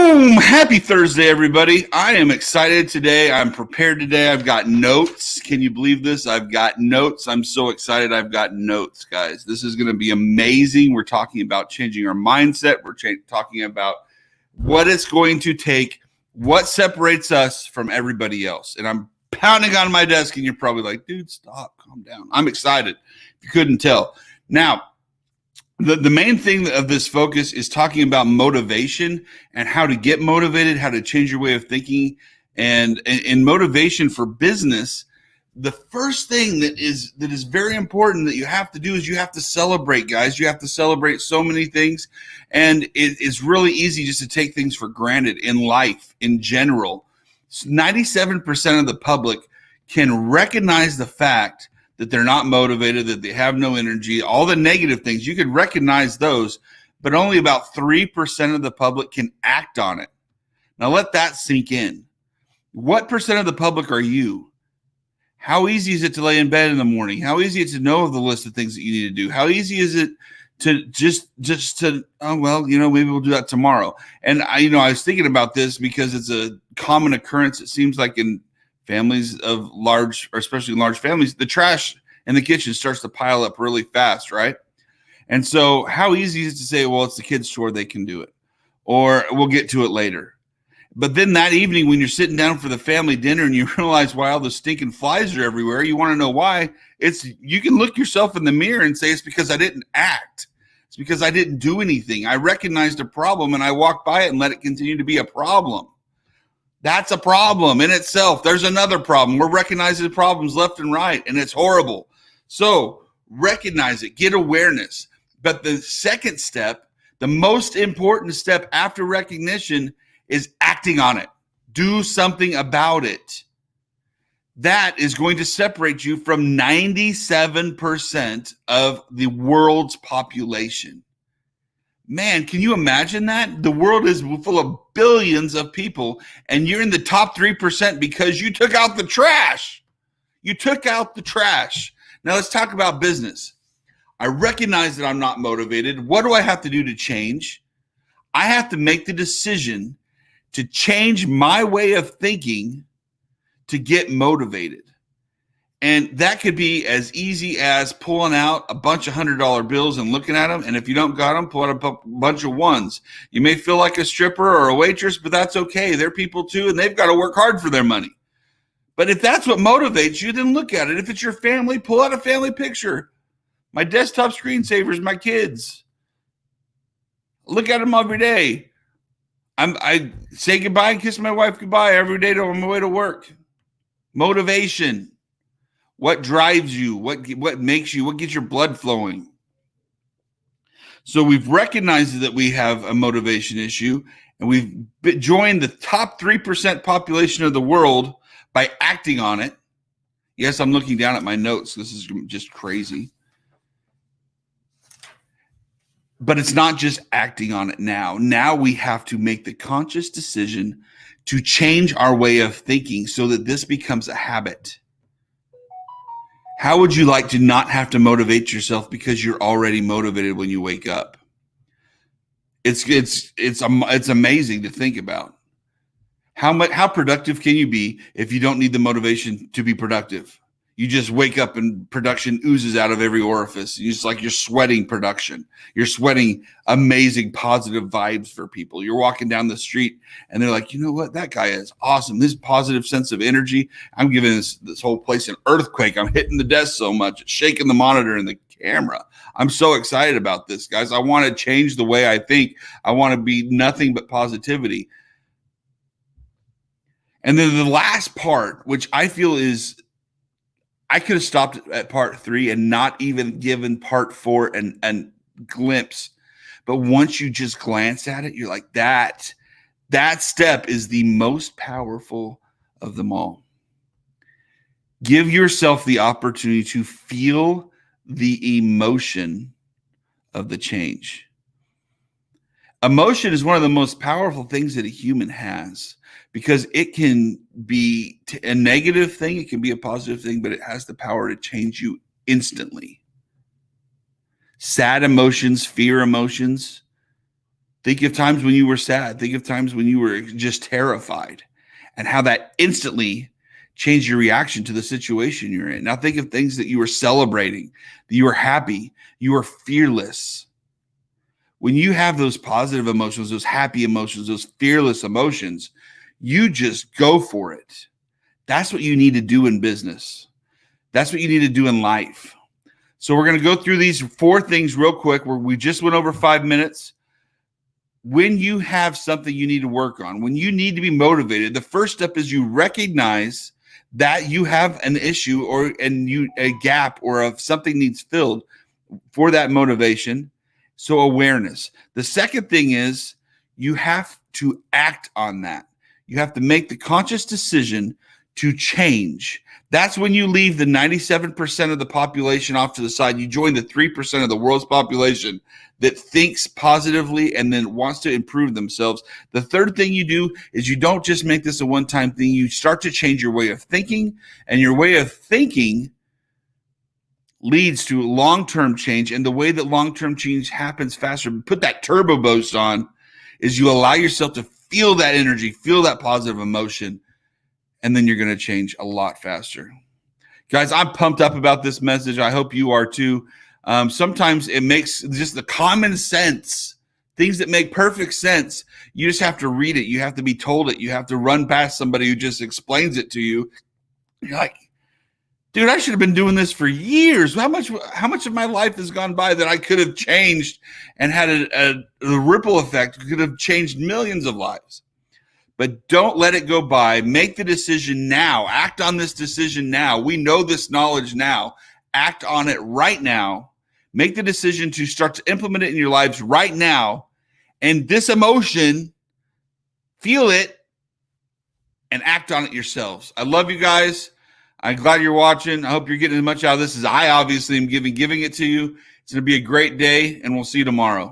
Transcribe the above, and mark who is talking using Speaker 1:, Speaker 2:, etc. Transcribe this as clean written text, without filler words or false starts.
Speaker 1: Boom! Happy Thursday, everybody. I am excited today. I'm prepared today. I've got notes. Can you believe this? I've got notes. I'm so excited. I've got notes, guys. This is going to be amazing. We're talking about changing our mindset. We're talking about what it's going to take, what separates us from everybody else. And I'm pounding on my desk, and you're probably like, dude, stop, calm down. I'm excited, if you couldn't tell. Now, the main thing of this focus is talking about motivation and how to get motivated, how to change your way of thinking, and in motivation for business. The first thing that is very important that you have to do is you have to celebrate, guys. You have to celebrate so many things, and it's really easy just to take things for granted in life in general. 97% of the public can recognize the fact that they're not motivated, that they have no energy, all the negative things. You can recognize those, but only about 3% of the public can act on it. Now let that sink in. What percent of the public are you? How easy is it to lay in bed in the morning? How easy is it to know the list of things that you need to do? How easy is it to just to, oh, well, maybe we'll do that tomorrow. And I was thinking about this because it's a common occurrence. It seems like in families of large, or especially large families, the trash in the kitchen starts to pile up really fast, right? And so how easy is it to say, well, it's the kids' chore, they can do it, or we'll get to it later. But then that evening when you're sitting down for the family dinner and you realize why all the stinking flies are everywhere, you want to know why. You can look yourself in the mirror and say, it's because I didn't act. It's because I didn't do anything. I recognized a problem and I walked by it and let it continue to be a problem. That's a problem in itself. There's another problem. We're recognizing problems left and right, and it's horrible. So recognize it, get awareness. But the second step, the most important step after recognition, is acting on it. Do something about it. That is going to separate you from 97% of the world's population. Man, can you imagine that? The world is full of billions of people, and you're in the top 3% because you took out the trash. You took out the trash. Now let's talk about business. I recognize that I'm not motivated. What do I have to do to change? I have to make the decision to change my way of thinking to get motivated. And that could be as easy as pulling out a bunch of $100 bills and looking at them. And if you don't got them, pull out a bunch of ones. You may feel like a stripper or a waitress, but that's okay. They're people too, and they've got to work hard for their money. But if that's what motivates you, then look at it. If it's your family, pull out a family picture. My desktop screensaver is my kids. Look at them every day. I say goodbye and kiss my wife goodbye every day on my way to work. Motivation. What drives you? What makes you? What gets your blood flowing? So we've recognized that we have a motivation issue, and we've joined the top 3% population of the world by acting on it. Yes, I'm looking down at my notes. This is just crazy. But it's not just acting on it now. Now we have to make the conscious decision to change our way of thinking so that this becomes a habit. How would you like to not have to motivate yourself because you're already motivated when you wake up? It's amazing to think about. How productive can you be if you don't need the motivation to be productive? You just wake up and production oozes out of every orifice. It's like you're sweating production. You're sweating amazing positive vibes for people. You're walking down the street and they're like, you know what? That guy is awesome. This positive sense of energy. I'm giving this whole place an earthquake. I'm hitting the desk so much. It's shaking the monitor and the camera. I'm so excited about this, guys. I want to change the way I think. I want to be nothing but positivity. And then the last part, which I feel is, I could have stopped at part 3 and not even given part 4 and glimpse. But once you just glance at it, you're like, that step is the most powerful of them all. Give yourself the opportunity to feel the emotion of the change. Emotion is one of the most powerful things that a human has, because it can be a negative thing, it can be a positive thing, but it has the power to change you instantly. Sad emotions, fear emotions, Think of times when you were sad. Think of times when you were just terrified and how that instantly changed your reaction to the situation you're in. Now think of things that you were celebrating, that you were happy, you were fearless. When you have those positive emotions, those happy emotions, those fearless emotions, you just go for it. That's what you need to do in business. That's what you need to do in life. So we're going to go through these 4 things real quick where we just went over 5 minutes. When you have something you need to work on, when you need to be motivated, the first step is you recognize that you have an issue or a gap or if something needs filled for that motivation. So awareness. The second thing is you have to act on that. You have to make the conscious decision to change. That's when you leave the 97% of the population off to the side. You join the 3% of the world's population that thinks positively and then wants to improve themselves. The third thing you do is you don't just make this a one-time thing. You start to change your way of thinking, and your way of thinking leads to long-term change. And the way that long-term change happens faster, put that turbo boost on, is you allow yourself to feel that energy, feel that positive emotion, and then you're going to change a lot faster. Guys, I'm pumped up about this message. I hope you are too. Sometimes it makes just the common sense, things that make perfect sense. You just have to read it. You have to be told it. You have to run past somebody who just explains it to you. You're like, dude, I should have been doing this for years. How much of my life has gone by that I could have changed and had a ripple effect, could have changed millions of lives. But don't let it go by. Make the decision now. Act on this decision now. We know this knowledge now. Act on it right now. Make the decision to start to implement it in your lives right now. And this emotion, feel it and act on it yourselves. I love you guys. I'm glad you're watching. I hope you're getting as much out of this as I obviously am giving it to you. It's going to be a great day, and we'll see you tomorrow.